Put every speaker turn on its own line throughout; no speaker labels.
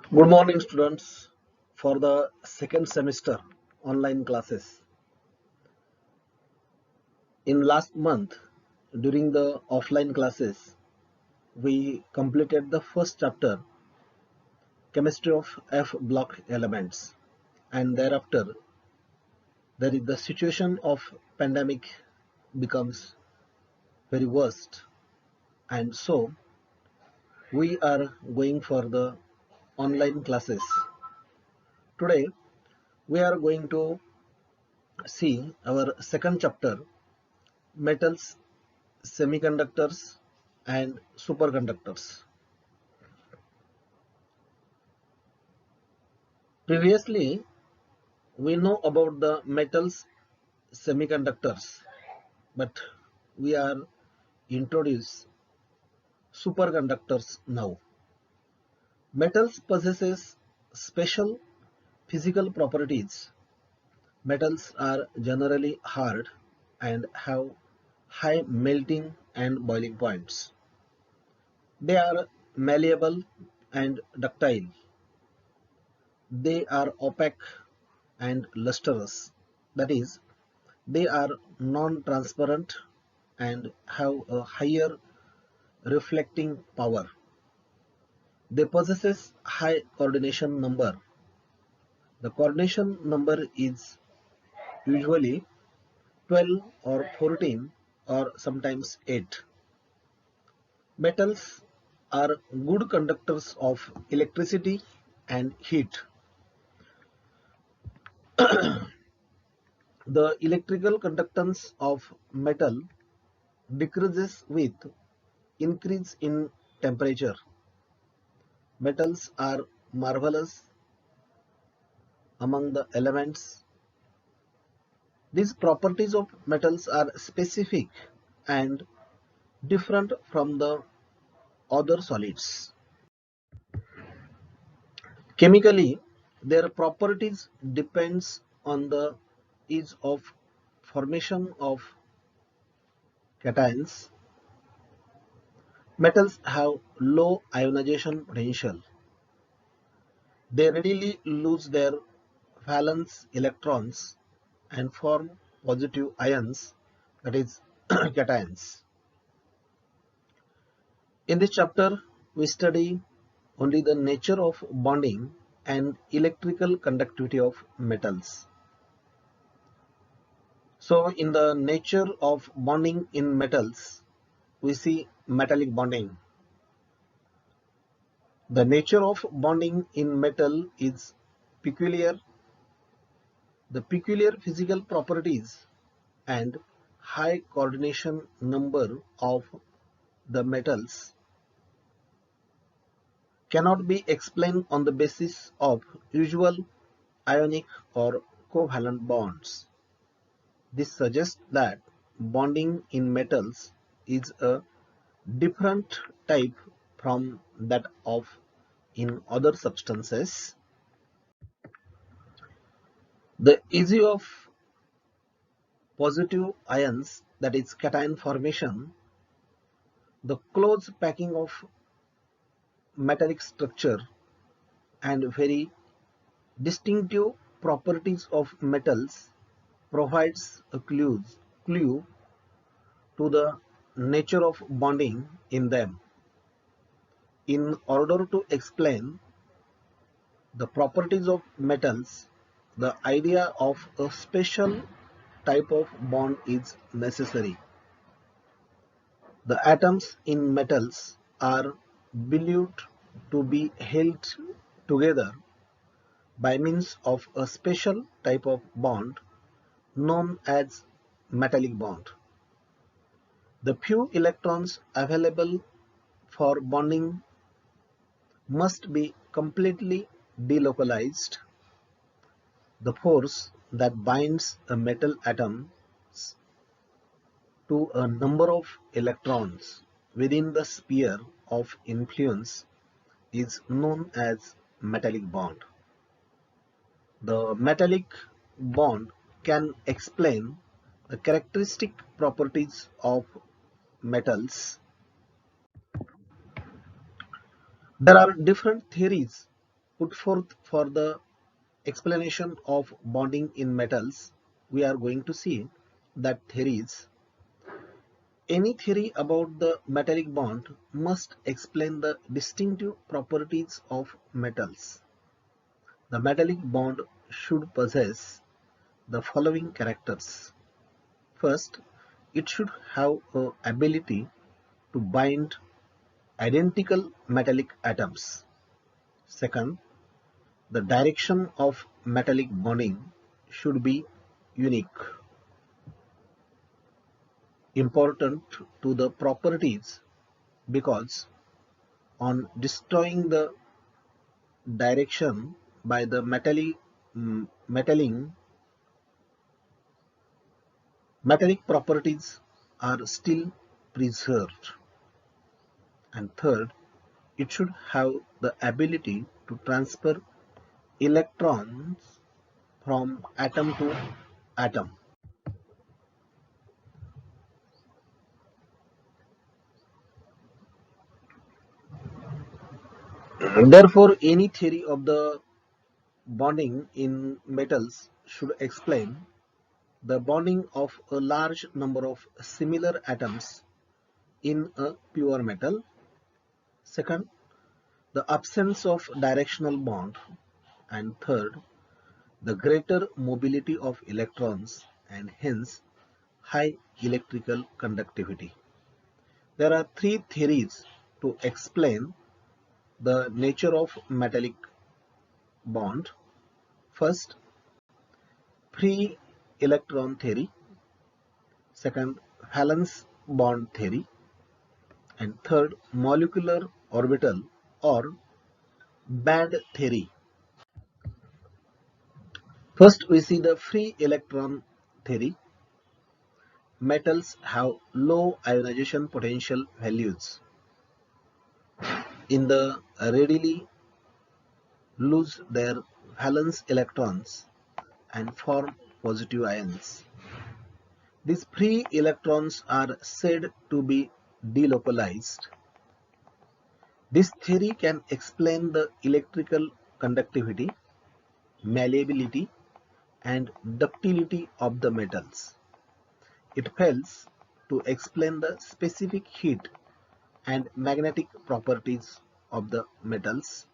Good morning, students. For the second semester online classes. In last month, during the offline classes, we completed the first chapter, Chemistry of F block elements, and thereafter, the situation of pandemic becomes very worst, and so we are going for the online classes. Today, we are going to see our second chapter, metals, semiconductors and superconductors. Previously, we know about the metals semiconductors, but we are introduce superconductors now. Metals possesses special physical properties. Metals are generally hard and have high melting and boiling points. They are malleable and ductile. They are opaque and lustrous, that is, they are non-transparent and have a higher reflecting power. They possess high coordination number. The coordination number is usually 12 or 14 or sometimes 8. Metals are good conductors of electricity and heat. The electrical conductance of metal decreases with increase in temperature. Metals are marvelous among the elements. These properties of metals are specific and different from the other solids. Chemically, their properties depends on the ease of formation of cations. Metals have low ionization potential. They readily lose their valence electrons and form positive ions, that is cations. In this chapter, we study only the nature of bonding and electrical conductivity of metals. So, in the nature of bonding in metals, we see metallic bonding. The nature of bonding in metal is peculiar. The peculiar physical properties and high coordination number of the metals cannot be explained on the basis of usual ionic or covalent bonds. This suggests that bonding in metals is a different type from that of in other substances. The issue of positive ions, that is cation formation, the close packing of metallic structure and very distinctive properties of metals provides a clue to the nature of bonding in them. In order to explain the properties of metals, the idea of a special type of bond is necessary. The atoms in metals are believed to be held together by means of a special type of bond known as metallic bond. The few electrons available for bonding must be completely delocalized. The force that binds a metal atom to a number of electrons within the sphere of influence is known as metallic bond. The metallic bond can explain the characteristic properties of metals. There are different theories put forth for the explanation of bonding in metals, we are going to see that theories. Any theory about the metallic bond must explain the distinctive properties of metals. The metallic bond should possess the following characters. First, it should have a ability to bind identical metallic atoms. Second, the direction of metallic bonding should be unique, important to the properties, because on destroying the direction by the metalling, metallic properties are still preserved. And third, it should have the ability to transfer electrons from atom to atom. Therefore, any theory of the bonding in metals should explain the bonding of a large number of similar atoms in a pure metal. Second, the absence of directional bond. And third, the greater mobility of electrons and hence high electrical conductivity. There are three theories to explain the nature of metallic bond. First, free electron theory. Second, valence bond theory. And third, molecular orbital or band theory. First, we see the free electron theory. Metals have low ionization potential values in the readily lose their valence electrons and form positive ions. These free electrons are said to be delocalized. This theory can explain the electrical conductivity, malleability, and ductility of the metals. It fails to explain the specific heat and magnetic properties of the metals.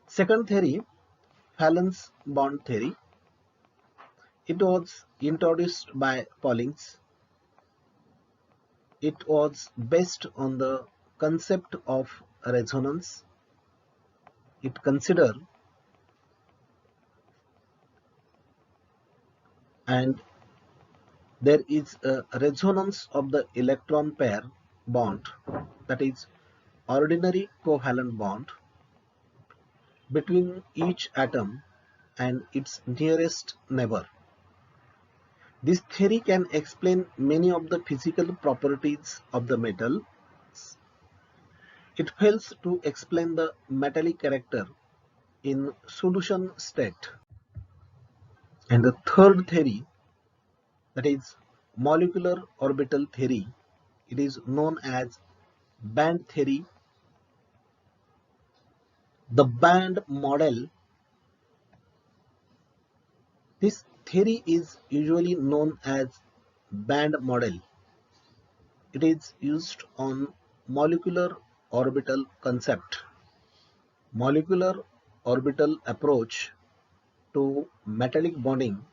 Second theory, valence bond theory. It was introduced by Pauling. It was based on the concept of resonance. It considered and there is a resonance of the electron pair bond, that is ordinary covalent bond, between each atom and its nearest neighbor. This theory can explain many of the physical properties of the metal. It fails to explain the metallic character in solution state. And the third theory, that is molecular orbital theory, it is known as band theory. The band model, this theory is usually known as band model. It is used on molecular orbital concept. Molecular orbital approach to metallic bonding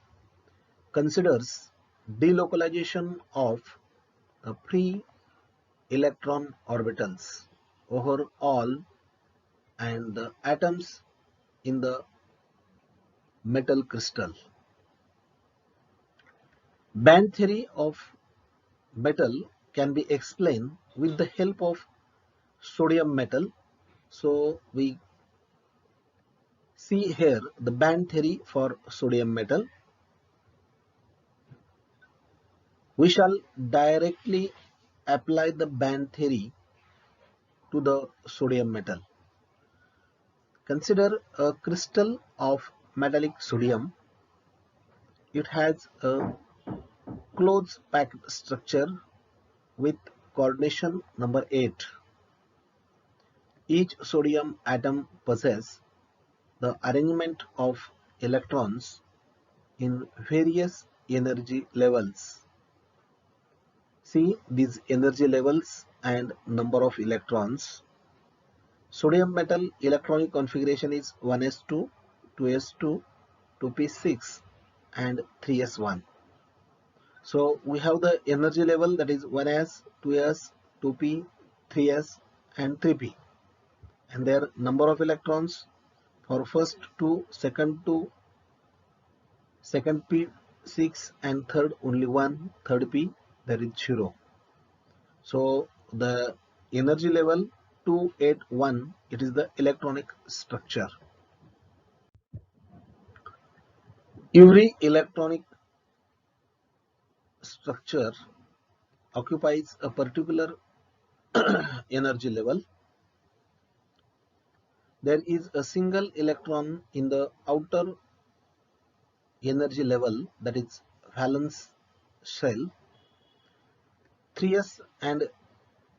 considers delocalization of the free electron orbitals over all and the atoms in the metal crystal. Band theory of metal can be explained with the help of sodium metal. So we see here the band theory for sodium metal. We shall directly apply the band theory to the sodium metal. Consider a crystal of metallic sodium. It has a close packed structure with coordination number 8. Each sodium atom possesses the arrangement of electrons in various energy levels. See these energy levels and number of electrons. Sodium metal electronic configuration is 1s2, 2s2, 2p6 and 3s1. So we have the energy level, that is 1s, 2s, 2p, 3s and 3p, and their number of electrons for first 2, second 2, second p 6 and third only 1, third p there is 0. So the energy level 281, it is the electronic structure. Every electronic structure occupies a particular energy level. There is a single electron in the outer energy level, that is valence shell. 3s and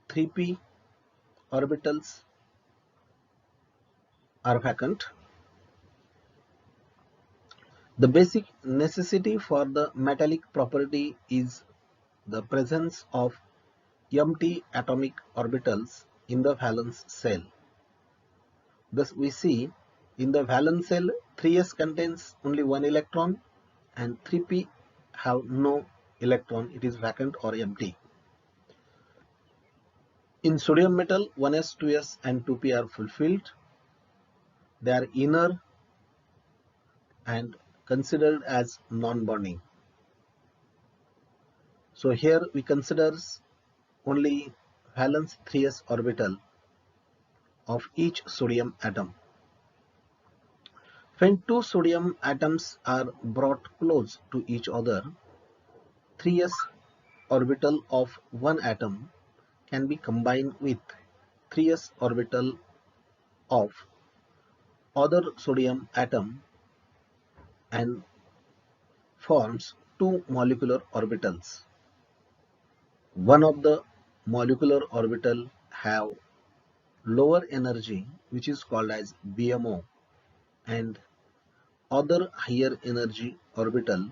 3p orbitals are vacant. The basic necessity for the metallic property is the presence of empty atomic orbitals in the valence shell. Thus we see in the valence shell 3s contains only one electron and 3p have no electron, it is vacant or empty. In sodium metal 1s, 2s and 2p are fulfilled. They are inner and considered as non-bonding. So here we consider only valence 3s orbital of each sodium atom. When two sodium atoms are brought close to each other, 3s orbital of one atom can be combined with 3s orbital of other sodium atom and forms two molecular orbitals. One of the molecular orbital have lower energy, which is called as BMO, and other higher energy orbital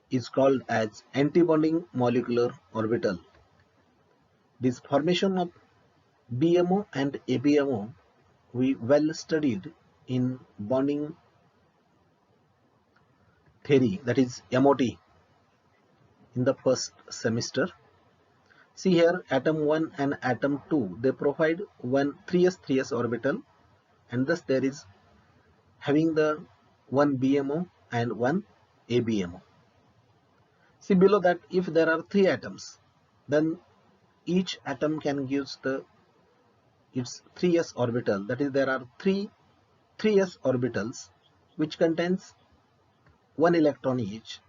is called as antibonding molecular orbital. This formation of BMO and ABMO we well studied in bonding theory, that is MOT, in the first semester. See here, atom 1 and atom 2, they provide one 3s orbital, and thus there is having the one BMO and one ABMO. See below that if there are 3 atoms, then each atom can give its 3s orbital, that is there are 3s orbitals which contains one electron each.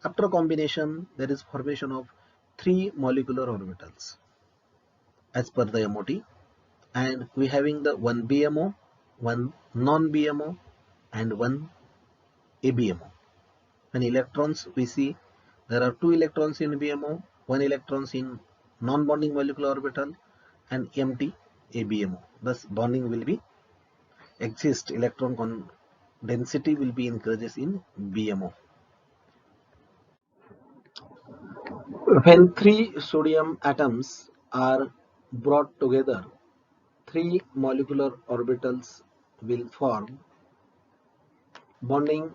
After combination there is formation of 3 molecular orbitals as per the MOT, and we having the one BMO, one non-BMO and one ABMO. When electrons we see there are 2 electrons in BMO, 1 electrons in non-bonding molecular orbital and empty ABMO. Thus bonding will be exist, electron density will be increases in BMO. When 3 sodium atoms are brought together, 3 molecular orbitals will form bonding,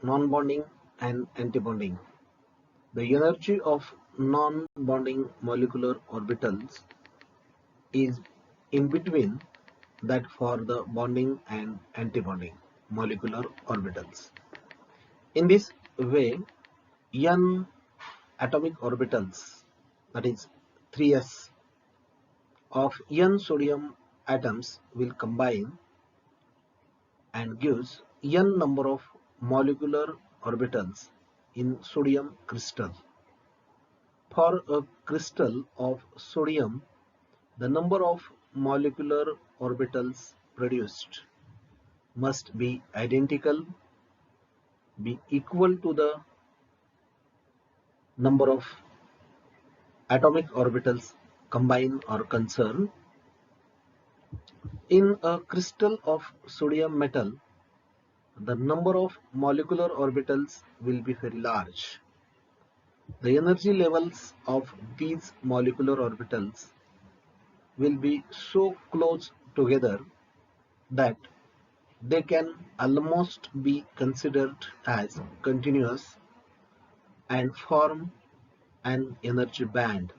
non-bonding and antibonding. The energy of non-bonding molecular orbitals is in between that for the bonding and antibonding molecular orbitals. In this way, n atomic orbitals, that is 3s of n sodium atoms will combine and gives n number of molecular orbitals in sodium crystal. For a crystal of sodium, the number of molecular orbitals produced must be identical, be equal to the number of atomic orbitals combined or concerned. In a crystal of sodium metal, the number of molecular orbitals will be very large. The energy levels of these molecular orbitals will be so close together that they can almost be considered as continuous and form an energy band.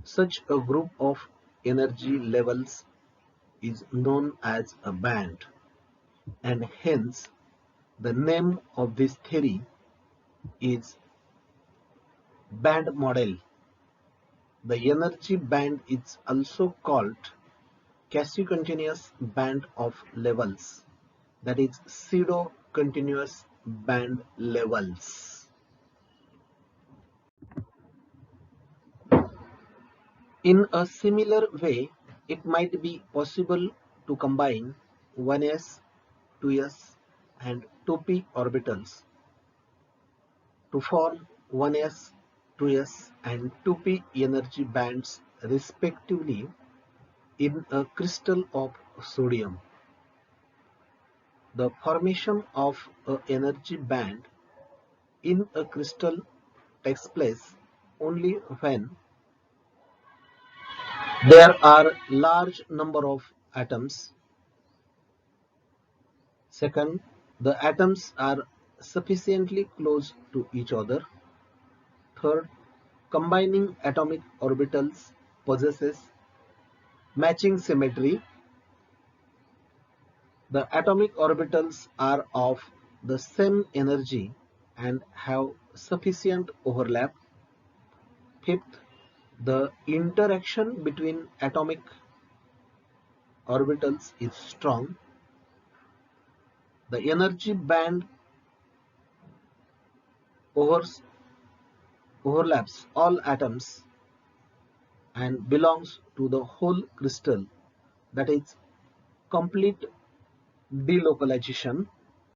Such a group of energy levels is known as a band, and hence the name of this theory is band model. The energy band is also called quasi-continuous band of levels, that is pseudo-continuous band levels. In a similar way, it might be possible to combine 1s, 2s and 2p orbitals to form 1s, 2s and 2p energy bands respectively in a crystal of sodium. The formation of an energy band in a crystal takes place only when there are large number of atoms. Second, the atoms are sufficiently close to each other. Third, combining atomic orbitals possesses matching symmetry. The atomic orbitals are of the same energy and have sufficient overlap. Fifth, the interaction between atomic orbitals is strong. The energy band overlaps all atoms and belongs to the whole crystal, that is complete delocalization.